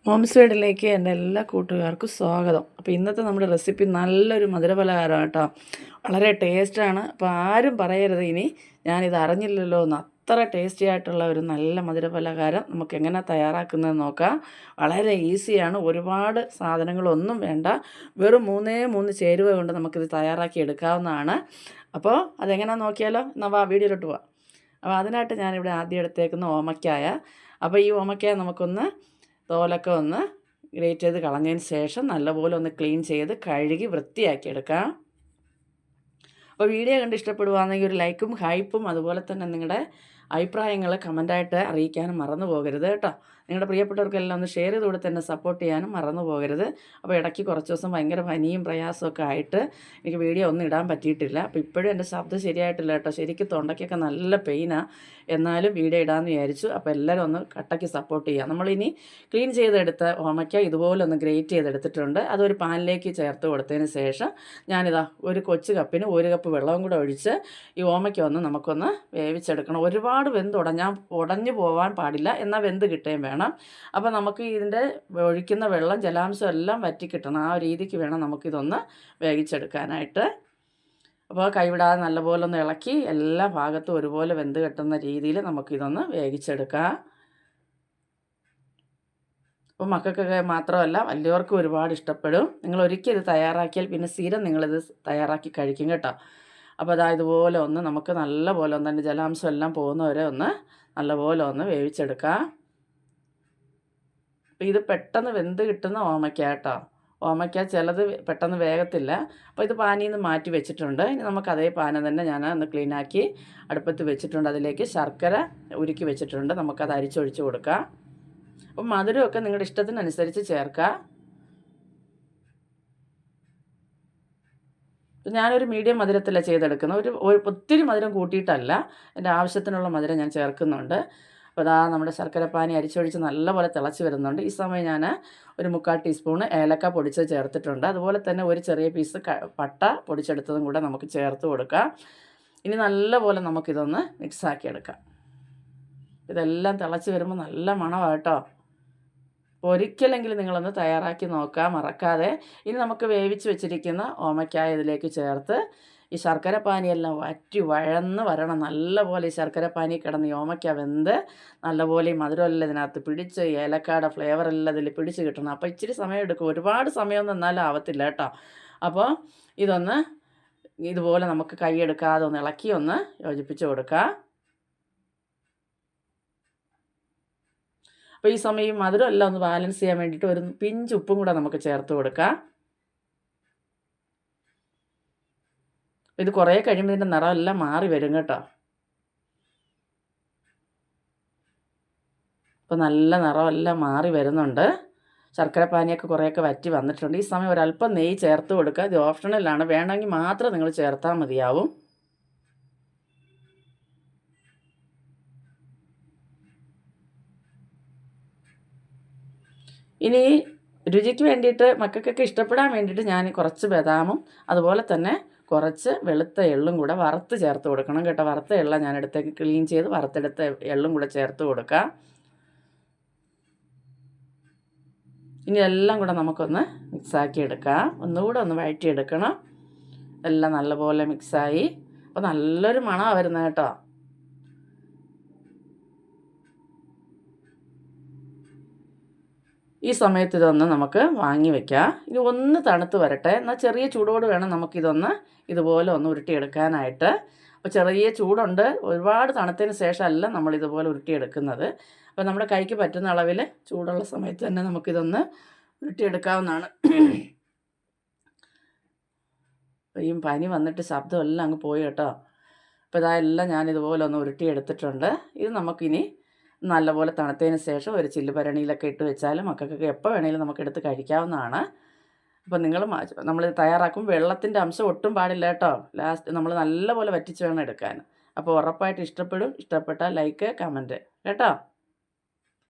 Moms വീടിലേക്ക് എൻ്റെ എല്ലാ കൂട്ടുകാർക്കും സ്വാഗതം. അപ്പോൾ ഇന്നത്തെ നമ്മുടെ റെസിപ്പി നല്ലൊരു മധുരപലഹാരമാണ് കേട്ടോ. വളരെ ടേസ്റ്റാണ്. അപ്പോൾ ആരും പറയരുത് ഇനി ഞാനിത് അറിഞ്ഞില്ലല്ലോ എന്ന്. അത്ര ടേസ്റ്റി ആയിട്ടുള്ള ഒരു നല്ല മധുരപലഹാരം നമുക്ക് എങ്ങനെ തയ്യാറാക്കുന്നത് നോക്കാം. വളരെ ഈസിയാണ്. ഒരുപാട് സാധനങ്ങളൊന്നും വേണ്ട. വെറും 3 ചേരുവ കൊണ്ട് നമുക്കിത് തയ്യാറാക്കി എടുക്കാവുന്നതാണ്. അപ്പോൾ അതെങ്ങനെയാണെന്ന് നോക്കിയാലോ? എന്നാൽ വീഡിയോയിലോട്ട് പോവാം. അപ്പോൾ അതിനായിട്ട് ഞാനിവിടെ ആദ്യം എടുത്തേക്കുന്ന ഓമയ്ക്കായ. അപ്പോൾ ഈ ഓമയ്ക്കായ നമുക്കൊന്ന് തോലൊക്കെ ഒന്ന് ഗ്രേറ്റ് ചെയ്ത് കളഞ്ഞതിന് ശേഷം നല്ലപോലെ ഒന്ന് ക്ലീൻ ചെയ്ത് കഴുകി വൃത്തിയാക്കി എടുക്കാം. അപ്പോൾ വീഡിയോ കണ്ട് ഇഷ്ടപ്പെടുവാണെങ്കിൽ ഒരു ലൈക്കും ഹൈപ്പും അതുപോലെ തന്നെ നിങ്ങളുടെ അഭിപ്രായങ്ങൾ കമൻറ്റായിട്ട് അറിയിക്കാനും മറന്നു പോകരുത് കേട്ടോ. നിങ്ങളുടെ പ്രിയപ്പെട്ടവർക്കെല്ലാം ഒന്ന് ഷെയർ ചെയ്ത് കൂടെ തന്നെ സപ്പോർട്ട് ചെയ്യാനും മറന്നു പോകരുത്. അപ്പോൾ ഇടയ്ക്ക് കുറച്ച് ദിവസം ഭയങ്കര പനിയും പ്രയാസമൊക്കെ ആയിട്ട് എനിക്ക് വീഡിയോ ഒന്നും ഇടാൻ പറ്റിയിട്ടില്ല. അപ്പോൾ ഇപ്പോഴും എൻ്റെ ശബ്ദം ശരിയായിട്ടില്ല കേട്ടോ. ശരിക്കും തൊണ്ടയ്ക്കൊക്കെ നല്ല പെയിനാണ്. എന്നാലും വീഡിയോ ഇടാമെന്ന് വിചാരിച്ചു. അപ്പോൾ എല്ലാവരും ഒന്ന് കട്ടയ്ക്ക് സപ്പോർട്ട് ചെയ്യാം. നമ്മളിനി ക്ലീൻ ചെയ്തെടുത്ത ഓമയ്ക്ക ഇതുപോലെ ഒന്ന് ഗ്രേറ്റ് ചെയ്തെടുത്തിട്ടുണ്ട്. അതൊരു പാനിലേക്ക് ചേർത്ത് കൊടുത്തതിന് ശേഷം ഞാനിതാ ഒരു കൊച്ചു കപ്പിന് 1 കപ്പ് വെള്ളവും കൂടെ ഒഴിച്ച് ഈ ഓമയ്ക്ക ഒന്ന് നമുക്കൊന്ന് വേവിച്ചെടുക്കണം. ഒരുപാട് ഉടഞ്ഞു പോകാൻ പാടില്ല, എന്നാൽ വെന്ത് കിട്ടുകയും വേണം. അപ്പോൾ നമുക്ക് ഇതിൻ്റെ ഒഴിക്കുന്ന വെള്ളം ജലാംശം എല്ലാം വറ്റിക്കിട്ടണം. ആ രീതിക്ക് വേണം നമുക്കിതൊന്ന് വേവിച്ചെടുക്കാനായിട്ട്. അപ്പോൾ കൈവിടാതെ നല്ലപോലെ ഒന്ന് ഇളക്കി എല്ലാ ഭാഗത്തും ഒരുപോലെ വെന്ത് കിട്ടുന്ന രീതിയിൽ നമുക്കിതൊന്ന് വേവിച്ചെടുക്കാം. അപ്പോൾ മക്കൾക്കൊക്കെ മാത്രമല്ല വലിയവർക്കും ഒരുപാട് ഇഷ്ടപ്പെടും. നിങ്ങൾ ഒരിക്കൽ ഇത് തയ്യാറാക്കിയാൽ പിന്നെ സ്ഥിരം നിങ്ങളിത് തയ്യാറാക്കി കഴിക്കും കേട്ടോ. അപ്പോൾ അതാ ഇതുപോലെ ഒന്ന് നമുക്ക് നല്ലപോലെ ഒന്ന് അതിൻ്റെ ജലാംശം എല്ലാം പോകുന്നവരെ ഒന്ന് നല്ലപോലെ ഒന്ന് വേവിച്ചെടുക്കാം. അപ്പോൾ ഇത് പെട്ടെന്ന് വെന്ത് കിട്ടുന്ന ഓമയ്ക്ക കേട്ടോ. ഓമയ്ക്ക ചിലത് പെട്ടെന്ന് വേഗത്തില്ല. അപ്പോൾ ഇത് പാനിയിൽ നിന്ന് മാറ്റി വെച്ചിട്ടുണ്ട്. ഇനി നമുക്ക് അതേ പാന തന്നെ ഞാൻ ഒന്ന് ക്ലീനാക്കി അടുപ്പത്ത് വെച്ചിട്ടുണ്ട്. അതിലേക്ക് ശർക്കര ഉരുക്കി വെച്ചിട്ടുണ്ട്. നമുക്കത് അരിച്ചൊഴിച്ച് കൊടുക്കാം. അപ്പം മധുരമൊക്കെ നിങ്ങളുടെ ഇഷ്ടത്തിനനുസരിച്ച് ചേർക്കുക. ഞാനൊരു മീഡിയം മധുരത്തിലാണ് ചെയ്തെടുക്കുന്നത്. ഒത്തിരി മധുരം കൂട്ടിയിട്ടല്ല, എൻ്റെ ആവശ്യത്തിനുള്ള മധുരം ഞാൻ ചേർക്കുന്നുണ്ട്. അപ്പോൾ അതാ നമ്മുടെ ശർക്കരപ്പാനി അരിച്ചൊഴിച്ച് നല്ലപോലെ തിളച്ച് വരുന്നുണ്ട്. ഈ സമയം ഞാൻ ഒരു 3/4 ടീസ്പൂണ് ഏലക്ക പൊടിച്ചത് ചേർത്തിട്ടുണ്ട്. അതുപോലെ തന്നെ ഒരു ചെറിയ പീസ് പട്ട പൊടിച്ചെടുത്തതും കൂടെ നമുക്ക് ചേർത്ത് കൊടുക്കാം. ഇനി നല്ലപോലെ നമുക്കിതൊന്ന് മിക്സാക്കി എടുക്കാം. ഇതെല്ലാം തിളച്ച് വരുമ്പോൾ നല്ല മണമാണ് കേട്ടോ. ഒരിക്കലെങ്കിലും നിങ്ങളൊന്ന് തയ്യാറാക്കി നോക്കാം മറക്കാതെ. ഇനി നമുക്ക് വേവിച്ച് വെച്ചിരിക്കുന്ന ഓമയ്ക്കായ ഇതിലേക്ക് ചേർത്ത് ഈ ശർക്കര പാനിയെല്ലാം വഴന്ന് വരണം. നല്ലപോലെ ഈ ശർക്കര പാനി കിടന്ന് ഈ ഓമയ്ക്ക വെന്ത് നല്ലപോലെ ഈ മധുരമെല്ലാം ഇതിനകത്ത് പിടിച്ച് ഏലക്കായുടെ ഫ്ലേവറെല്ലാം ഇതിൽ പിടിച്ച് കിട്ടണം. അപ്പോൾ ഇച്ചിരി സമയം എടുക്കും. ഒരുപാട് സമയമൊന്നും എന്നാലും ആവത്തില്ല കേട്ടോ. അപ്പോൾ ഇതൊന്ന് ഇതുപോലെ നമുക്ക് കൈയെടുക്കാതെ ഒന്ന് ഇളക്കി ഒന്ന് യോജിപ്പിച്ച് കൊടുക്കാം. അപ്പോൾ ഈ സമയം മധുരം എല്ലാം ഒന്ന് ബാലൻസ് ചെയ്യാൻ വേണ്ടിയിട്ട് ഒരു പിഞ്ച് ഉപ്പും കൂടെ നമുക്ക് ചേർത്ത് കൊടുക്കാം. ഇത് കുറേ കഴിയുമ്പോൾ ഇതിൻ്റെ നിറമെല്ലാം മാറി വരും കേട്ടോ. അപ്പോൾ നല്ല നിറമെല്ലാം മാറി വരുന്നുണ്ട്. ശർക്കര പാനിയൊക്കെ കുറേയൊക്കെ വറ്റി വന്നിട്ടുണ്ട്. ഈ സമയം ഒരല്പം നെയ്യ് ചേർത്ത് കൊടുക്കുക. ഇത് ഓപ്ഷണലാണ്, വേണമെങ്കിൽ മാത്രം നിങ്ങൾ ചേർത്താൽ മതിയാവും. ഇനി രുചിക്ക് വേണ്ടിയിട്ട് മക്കൾക്കൊക്കെ ഇഷ്ടപ്പെടാൻ വേണ്ടിയിട്ട് ഞാൻ കുറച്ച് ബദാമും അതുപോലെ തന്നെ കുറച്ച് വെളുത്ത എള്ളും കൂടെ വറുത്ത് ചേർത്ത് കൊടുക്കണം കേട്ടോ. വറുത്ത എള്ള ഞാൻ എടുത്തേക്ക് ക്ലീൻ ചെയ്ത് വറുത്തെടുത്ത എള്ളും കൂടെ ചേർത്ത് കൊടുക്കാം. ഇനി എല്ലാം കൂടെ നമുക്കൊന്ന് മിക്സാക്കി എടുക്കാം. ഒന്നുകൂടെ ഒന്ന് വഴറ്റിയെടുക്കണം. എല്ലാം നല്ലപോലെ മിക്സായി. അപ്പോൾ നല്ലൊരു മണമാണ് വരുന്നത് കേട്ടോ. ഈ സമയത്ത് ഇതൊന്ന് നമുക്ക് വാങ്ങി വയ്ക്കാം. ഇനി ഒന്ന് തണുത്ത് വരട്ടെ. എന്നാൽ ചെറിയ ചൂടോട് വേണം നമുക്കിതൊന്ന് ഇതുപോലെ ഒന്ന് ഉരുട്ടിയെടുക്കാനായിട്ട്. അപ്പോൾ ചെറിയ ചൂടുണ്ട്. ഒരുപാട് തണുത്തതിന് ശേഷമല്ല നമ്മളിതുപോലെ ഉരുട്ടിയെടുക്കുന്നത്. അപ്പോൾ നമ്മുടെ കൈക്ക് പറ്റുന്ന അളവിൽ ചൂടുള്ള സമയത്ത് തന്നെ നമുക്കിതൊന്ന് ഉരുട്ടിയെടുക്കാവുന്നതാണ്. ഈ പനി വന്നിട്ട് ശബ്ദമെല്ലാം അങ്ങ് പോയി കേട്ടോ. അപ്പോൾ ഇതെല്ലാം ഞാനിതുപോലെ ഒന്ന് ഉരുട്ടിയെടുത്തിട്ടുണ്ട്. ഇത് നമുക്കിനി നല്ലപോലെ തണുത്തതിന് ശേഷം ഒരു ചില്ലുഭരണിയിലൊക്കെ ഇട്ട് വെച്ചാൽ മക്കൾക്കൊക്കെ എപ്പോൾ വേണമെങ്കിലും നമുക്കെടുത്ത് കഴിക്കാവുന്നതാണ്. അപ്പോൾ നമ്മൾ തയ്യാറാക്കും വെള്ളത്തിൻ്റെ അംശം ഒട്ടും പാടില്ല കേട്ടോ. ലാസ്റ്റ് നമ്മൾ നല്ലപോലെ വറ്റിച്ച് വേണം എടുക്കാൻ. അപ്പോൾ ഉറപ്പായിട്ട് ഇഷ്ടപ്പെടും. ഇഷ്ടപ്പെട്ടാൽ ലൈക്ക് കമൻറ്റ് കേട്ടോ.